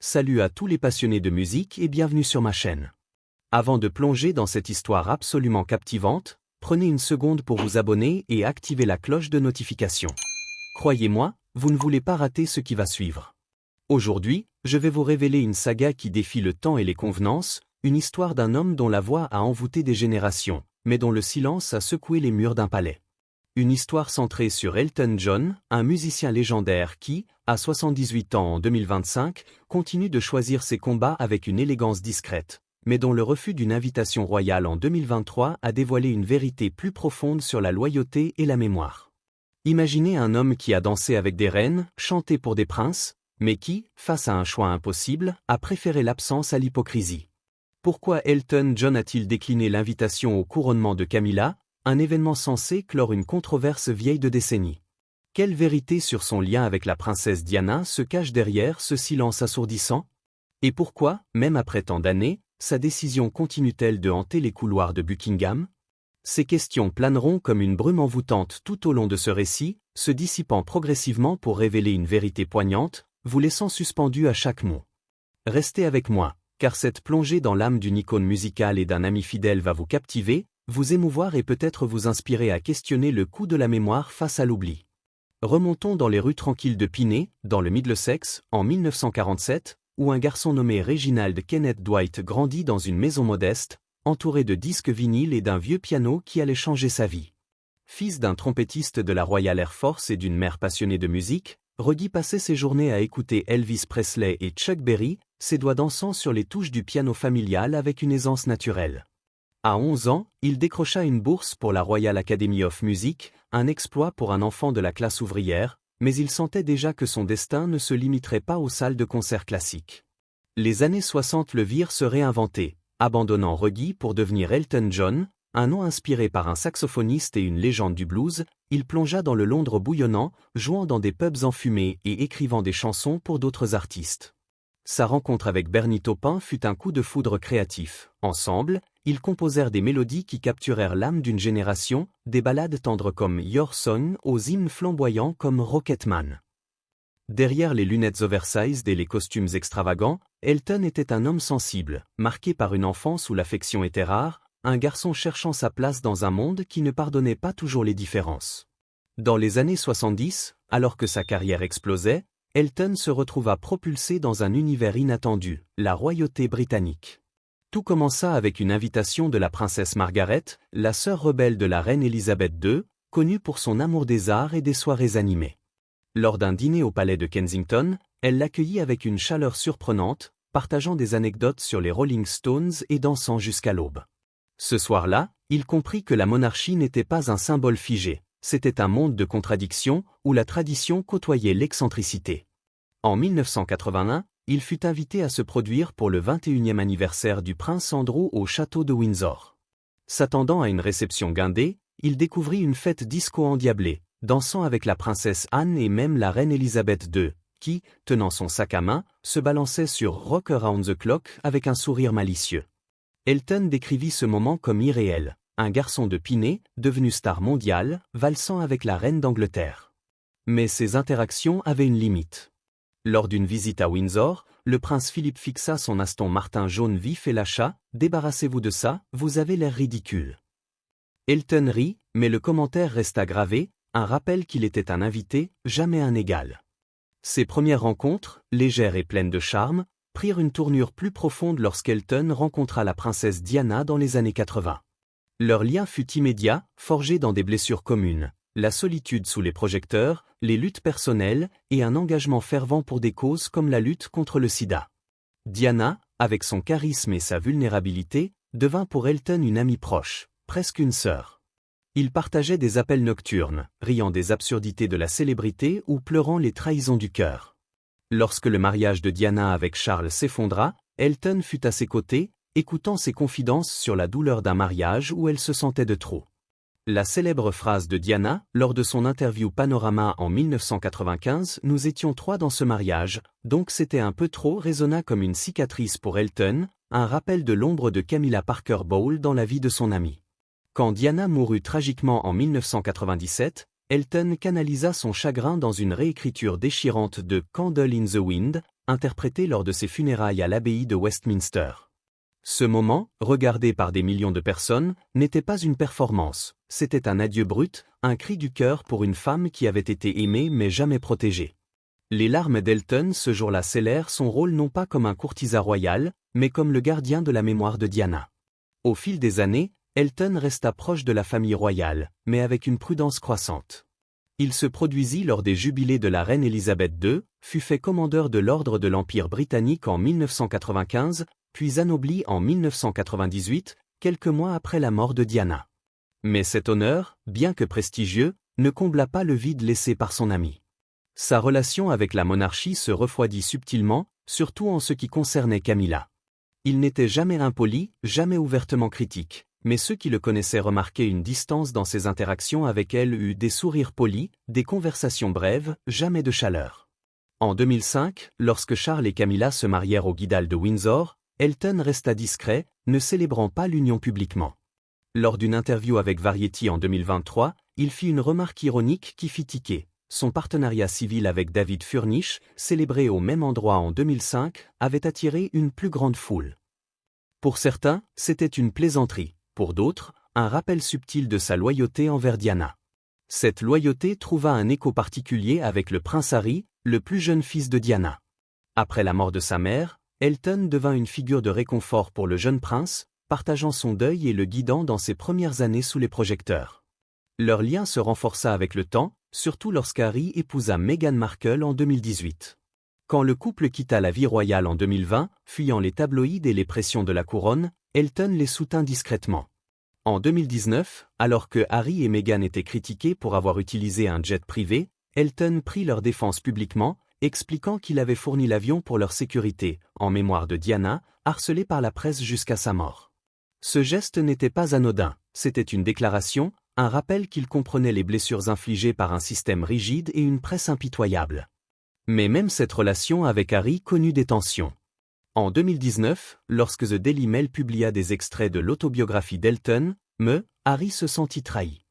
Salut à tous les passionnés de musique et bienvenue sur ma chaîne. Avant de plonger dans cette histoire absolument captivante, prenez une seconde pour vous abonner et activer la cloche de notification. Croyez-moi, vous ne voulez pas rater ce qui va suivre. Aujourd'hui, je vais vous révéler une saga qui défie le temps et les convenances, une histoire d'un homme dont la voix a envoûté des générations, mais dont le silence a secoué les murs d'un palais. Une histoire centrée sur Elton John, un musicien légendaire qui, à 78 ans en 2025, continue de choisir ses combats avec une élégance discrète, mais dont le refus d'une invitation royale en 2023 a dévoilé une vérité plus profonde sur la loyauté et la mémoire. Imaginez un homme qui a dansé avec des reines, chanté pour des princes, mais qui, face à un choix impossible, a préféré l'absence à l'hypocrisie. Pourquoi Elton John a-t-il décliné l'invitation au couronnement de Camilla, un événement censé clore une controverse vieille de décennies? Quelle vérité sur son lien avec la princesse Diana se cache derrière ce silence assourdissant? Et pourquoi, même après tant d'années, sa décision continue-t-elle de hanter les couloirs de Buckingham? Ces questions planeront comme une brume envoûtante tout au long de ce récit, se dissipant progressivement pour révéler une vérité poignante, vous laissant suspendu à chaque mot. Restez avec moi, car cette plongée dans l'âme d'une icône musicale et d'un ami fidèle va vous captiver, vous émouvoir et peut-être vous inspirer à questionner le coût de la mémoire face à l'oubli. Remontons dans les rues tranquilles de Piney, dans le Middlesex, en 1947, où un garçon nommé Reginald Kenneth Dwight grandit dans une maison modeste, entouré de disques vinyles et d'un vieux piano qui allait changer sa vie. Fils d'un trompettiste de la Royal Air Force et d'une mère passionnée de musique, Reggie passait ses journées à écouter Elvis Presley et Chuck Berry, ses doigts dansant sur les touches du piano familial avec une aisance naturelle. À 11 ans, il décrocha une bourse pour la Royal Academy of Music, un exploit pour un enfant de la classe ouvrière, mais il sentait déjà que son destin ne se limiterait pas aux salles de concert classiques. Les années 60 le virent se réinventer, abandonnant Reggie pour devenir Elton John, un nom inspiré par un saxophoniste et une légende du blues. Il plongea dans le Londres bouillonnant, jouant dans des pubs enfumés et écrivant des chansons pour d'autres artistes. Sa rencontre avec Bernie Taupin fut un coup de foudre créatif. Ensemble, ils composèrent des mélodies qui capturèrent l'âme d'une génération, des ballades tendres comme Your Song aux hymnes flamboyants comme Rocketman. Derrière les lunettes oversized et les costumes extravagants, Elton était un homme sensible, marqué par une enfance où l'affection était rare, un garçon cherchant sa place dans un monde qui ne pardonnait pas toujours les différences. Dans les années 70, alors que sa carrière explosait, Elton se retrouva propulsé dans un univers inattendu, la royauté britannique. Tout commença avec une invitation de la princesse Margaret, la sœur rebelle de la reine Elisabeth II, connue pour son amour des arts et des soirées animées. Lors d'un dîner au palais de Kensington, elle l'accueillit avec une chaleur surprenante, partageant des anecdotes sur les Rolling Stones et dansant jusqu'à l'aube. Ce soir-là, il comprit que la monarchie n'était pas un symbole figé, c'était un monde de contradictions où la tradition côtoyait l'excentricité. En 1981, il fut invité à se produire pour le 21e anniversaire du prince Andrew au château de Windsor. S'attendant à une réception guindée, il découvrit une fête disco endiablée, dansant avec la princesse Anne et même la reine Elisabeth II, qui, tenant son sac à main, se balançait sur Rock Around the Clock avec un sourire malicieux. Elton décrivit ce moment comme irréel, un garçon de Piney, devenu star mondiale, valsant avec la reine d'Angleterre. Mais ces interactions avaient une limite. Lors d'une visite à Windsor, le prince Philippe fixa son Aston Martin jaune vif et lâcha « Débarrassez-vous de ça, vous avez l'air ridicule ». Elton rit, mais le commentaire resta gravé, un rappel qu'il était un invité, jamais un égal. Ses premières rencontres, légères et pleines de charme, prirent une tournure plus profonde lorsqu'Elton rencontra la princesse Diana dans les années 80. Leur lien fut immédiat, forgé dans des blessures communes, la solitude sous les projecteurs, les luttes personnelles et un engagement fervent pour des causes comme la lutte contre le sida. Diana, avec son charisme et sa vulnérabilité, devint pour Elton une amie proche, presque une sœur. Ils partageaient des appels nocturnes, riant des absurdités de la célébrité ou pleurant les trahisons du cœur. Lorsque le mariage de Diana avec Charles s'effondra, Elton fut à ses côtés, écoutant ses confidences sur la douleur d'un mariage où elle se sentait de trop. La célèbre phrase de Diana, lors de son interview Panorama en 1995, « Nous étions trois dans ce mariage, donc c'était un peu trop » résonna comme une cicatrice pour Elton, un rappel de l'ombre de Camilla Parker Bowles dans la vie de son ami. Quand Diana mourut tragiquement en 1997, Elton canalisa son chagrin dans une réécriture déchirante de Candle in the Wind, interprété lors de ses funérailles à l'abbaye de Westminster. Ce moment, regardé par des millions de personnes, n'était pas une performance, c'était un adieu brut, un cri du cœur pour une femme qui avait été aimée mais jamais protégée. Les larmes d'Elton ce jour-là scellèrent son rôle non pas comme un courtisan royal, mais comme le gardien de la mémoire de Diana. Au fil des années, Elton resta proche de la famille royale, mais avec une prudence croissante. Il se produisit lors des jubilés de la reine Élisabeth II, fut fait commandeur de l'ordre de l'Empire britannique en 1995, puis anobli en 1998, quelques mois après la mort de Diana. Mais cet honneur, bien que prestigieux, ne combla pas le vide laissé par son ami. Sa relation avec la monarchie se refroidit subtilement, surtout en ce qui concernait Camilla. Il n'était jamais impoli, jamais ouvertement critique, mais ceux qui le connaissaient remarquaient une distance dans ses interactions avec elle, eut des sourires polis, des conversations brèves, jamais de chaleur. En 2005, lorsque Charles et Camilla se marièrent au Guildhall de Windsor, Elton resta discret, ne célébrant pas l'union publiquement. Lors d'une interview avec Variety en 2023, il fit une remarque ironique qui fit tiquer. Son partenariat civil avec David Furnish, célébré au même endroit en 2005, avait attiré une plus grande foule. Pour certains, c'était une plaisanterie, pour d'autres, un rappel subtil de sa loyauté envers Diana. Cette loyauté trouva un écho particulier avec le prince Harry, le plus jeune fils de Diana. Après la mort de sa mère, Elton devint une figure de réconfort pour le jeune prince, partageant son deuil et le guidant dans ses premières années sous les projecteurs. Leur lien se renforça avec le temps, surtout lorsqu'Harry épousa Meghan Markle en 2018. Quand le couple quitta la vie royale en 2020, fuyant les tabloïds et les pressions de la couronne, Elton les soutint discrètement. En 2019, alors que Harry et Meghan étaient critiqués pour avoir utilisé un jet privé, Elton prit leur défense publiquement, expliquant qu'il avait fourni l'avion pour leur sécurité, en mémoire de Diana, harcelée par la presse jusqu'à sa mort. Ce geste n'était pas anodin, c'était une déclaration, un rappel qu'il comprenait les blessures infligées par un système rigide et une presse impitoyable. Mais même cette relation avec Harry connut des tensions. En 2019, lorsque The Daily Mail publia des extraits de l'autobiographie d'Elton, Harry se sentit trahi.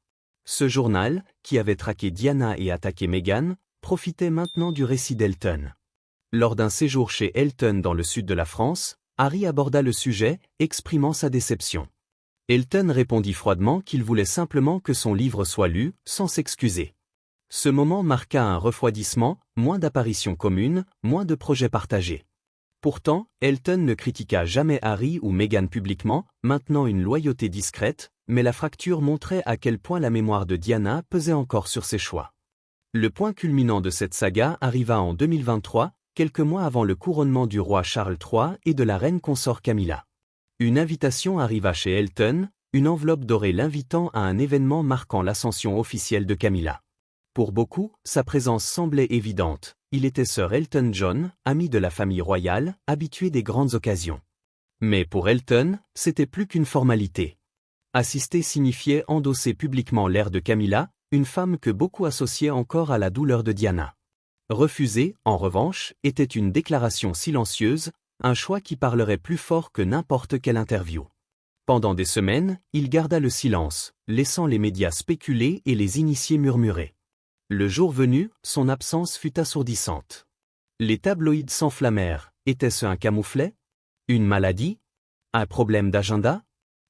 Ce journal, qui avait traqué Diana et attaqué Meghan, profitait maintenant du récit d'Elton. Lors d'un séjour chez Elton dans le sud de la France, Harry aborda le sujet, exprimant sa déception. Elton répondit froidement qu'il voulait simplement que son livre soit lu, sans s'excuser. Ce moment marqua un refroidissement, moins d'apparitions communes, moins de projets partagés. Pourtant, Elton ne critiqua jamais Harry ou Meghan publiquement, maintenant une loyauté discrète, mais la fracture montrait à quel point la mémoire de Diana pesait encore sur ses choix. Le point culminant de cette saga arriva en 2023, quelques mois avant le couronnement du roi Charles III et de la reine consort Camilla. Une invitation arriva chez Elton, une enveloppe dorée l'invitant à un événement marquant l'ascension officielle de Camilla. Pour beaucoup, sa présence semblait évidente, il était Sir Elton John, ami de la famille royale, habitué des grandes occasions. Mais pour Elton, c'était plus qu'une formalité. Assister signifiait endosser publiquement l'air de Camilla, une femme que beaucoup associaient encore à la douleur de Diana. Refuser, en revanche, était une déclaration silencieuse, un choix qui parlerait plus fort que n'importe quelle interview. Pendant des semaines, il garda le silence, laissant les médias spéculer et les initiés murmurer. Le jour venu, son absence fut assourdissante. Les tabloïds s'enflammèrent, était-ce un camouflet? Une maladie? Un problème d'agenda?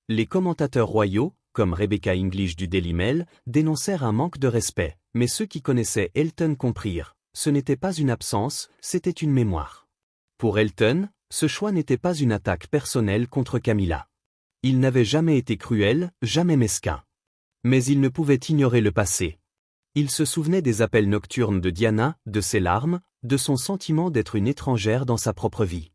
Les commentateurs royaux, comme Rebecca English du Daily Mail, dénoncèrent un manque de respect, mais ceux qui connaissaient Elton comprirent, ce n'était pas une absence, c'était une mémoire. Pour Elton, ce choix n'était pas une attaque personnelle contre Camilla. Il n'avait jamais été cruel, jamais mesquin. Mais il ne pouvait ignorer le passé. Il se souvenait des appels nocturnes de Diana, de ses larmes, de son sentiment d'être une étrangère dans sa propre vie.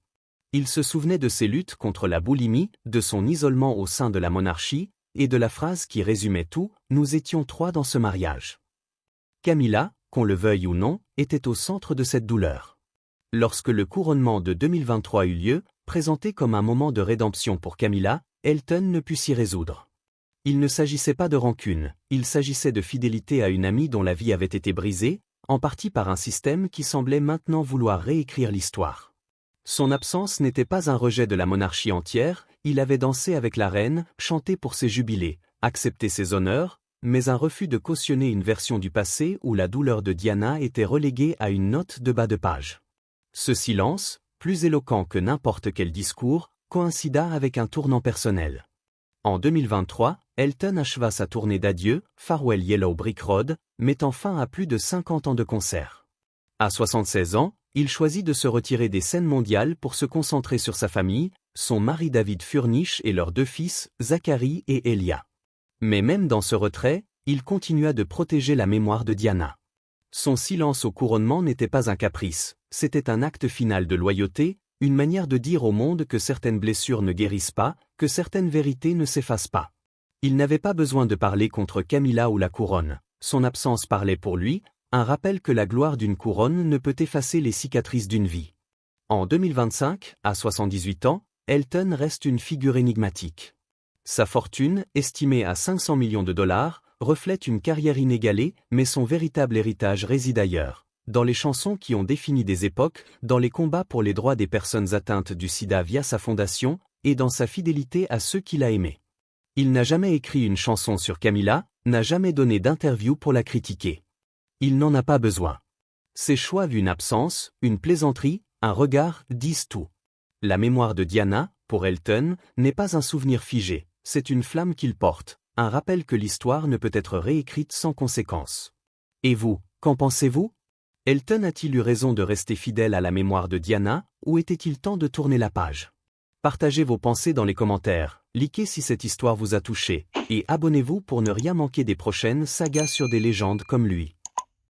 Il se souvenait de ses luttes contre la boulimie, de son isolement au sein de la monarchie, et de la phrase qui résumait tout, « Nous étions trois dans ce mariage ». Camilla, qu'on le veuille ou non, était au centre de cette douleur. Lorsque le couronnement de 2023 eut lieu, présenté comme un moment de rédemption pour Camilla, Elton ne put s'y résoudre. Il ne s'agissait pas de rancune, il s'agissait de fidélité à une amie dont la vie avait été brisée, en partie par un système qui semblait maintenant vouloir réécrire l'histoire. Son absence n'était pas un rejet de la monarchie entière, il avait dansé avec la reine, chanté pour ses jubilés, accepté ses honneurs, mais un refus de cautionner une version du passé où la douleur de Diana était reléguée à une note de bas de page. Ce silence, plus éloquent que n'importe quel discours, coïncida avec un tournant personnel. En 2023, Elton acheva sa tournée d'adieu, Farewell Yellow Brick Road, mettant fin à plus de 50 ans de concerts. À 76 ans, il choisit de se retirer des scènes mondiales pour se concentrer sur sa famille, son mari David Furnish et leurs 2 fils, Zachary et Elia. Mais même dans ce retrait, il continua de protéger la mémoire de Diana. Son silence au couronnement n'était pas un caprice, c'était un acte final de loyauté, une manière de dire au monde que certaines blessures ne guérissent pas, que certaines vérités ne s'effacent pas. Il n'avait pas besoin de parler contre Camilla ou la couronne, son absence parlait pour lui, un rappel que la gloire d'une couronne ne peut effacer les cicatrices d'une vie. En 2025, à 78 ans, Elton reste une figure énigmatique. Sa fortune, estimée à 500 millions de dollars, reflète une carrière inégalée, mais son véritable héritage réside ailleurs. Dans les chansons qui ont défini des époques, dans les combats pour les droits des personnes atteintes du sida via sa fondation, et dans sa fidélité à ceux qu'il a aimés. Il n'a jamais écrit une chanson sur Camilla, n'a jamais donné d'interview pour la critiquer. Il n'en a pas besoin. Ses choix, une absence, une plaisanterie, un regard, disent tout. La mémoire de Diana, pour Elton, n'est pas un souvenir figé, c'est une flamme qu'il porte, un rappel que l'histoire ne peut être réécrite sans conséquence. Et vous, qu'en pensez-vous ? Elton a-t-il eu raison de rester fidèle à la mémoire de Diana, ou était-il temps de tourner la page? Partagez vos pensées dans les commentaires, likez si cette histoire vous a touché, et abonnez-vous pour ne rien manquer des prochaines sagas sur des légendes comme lui.